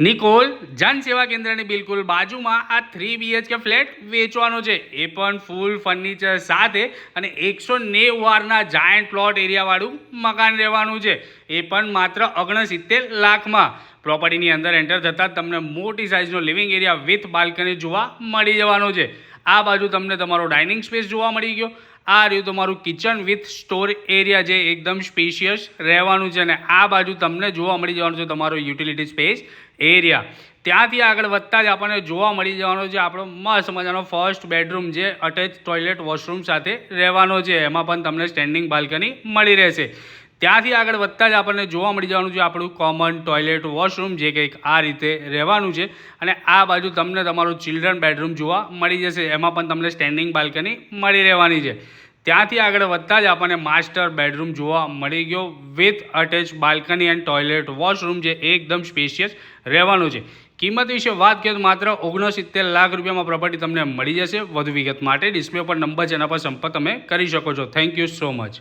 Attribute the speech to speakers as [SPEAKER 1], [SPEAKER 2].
[SPEAKER 1] નિકોલ જન સેવા કેન્દ્રની બિલકુલ બાજુમાં આ 3 BHK ફ્લેટ વેચવાનો છે, એ પણ ફૂલ ફર્નિચર સાથે અને 190 વારના જાયન્ટ પ્લોટ એરિયાવાળું મકાન રહેવાનું છે, એ પણ માત્ર 69 લાખમાં. પ્રોપર્ટીની અંદર એન્ટર થતાં તમને મોટી સાઇઝનો લિવિંગ એરિયા વિથ બાલ્કની જોવા મળી જવાનો છે. આ બાજુ તમને તમારો ડાઇનિંગ સ્પેસ જોવા મળી ગયો. આ રહ્યું તમારું કિચન વિથ સ્ટોર એરિયા જે એકદમ સ્પેશિયસ રહેવાનું છે, અને આ બાજુ તમને જોવા મળી જવાનું છે તમારો યુટિલિટી સ્પેસ એરિયા. ત્યાંથી આગળ વધતા જ આપણને જોવા મળી જવાનો છે આપણો મસ્ત મજાનો ફર્સ્ટ બેડરૂમ જે અટેચ ટોયલેટ વોશરૂમ સાથે રહેવાનો છે. એમાં પણ તમને સ્ટેન્ડિંગ બાલ્કની મળી રહેશે. ત્યાંથી આગળ વધતા જ આપણને જોવા મળી જવાનું છે આપણું કોમન ટોયલેટ વોશરૂમ જે કંઈક આ રીતે રહેવાનું છે, અને આ બાજુ તમને તમારું ચિલ્ડ્રન બેડરૂમ જોવા મળી જશે. એમાં પણ તમને સ્ટેન્ડિંગ બાલ્કની મળી રહેવાની છે. ત્યાંથી આગળ વધતા જ આપણને માસ્ટર બેડરૂમ જોવા મળી ગયો with attach balcony and toilet washroom જે એકદમ સ્પેશિયસ રહેવાનું છે. કિંમત વિશે વાત કરીએ તો માત્ર 69 લાખ રૂપિયામાં પ્રોપર્ટી તમને મળી જશે. વધુ વિગત માટે ડિસ્પ્લે પર નંબર છે એના પર સંપર્ક તમે કરી શકો છો. Thank you so much.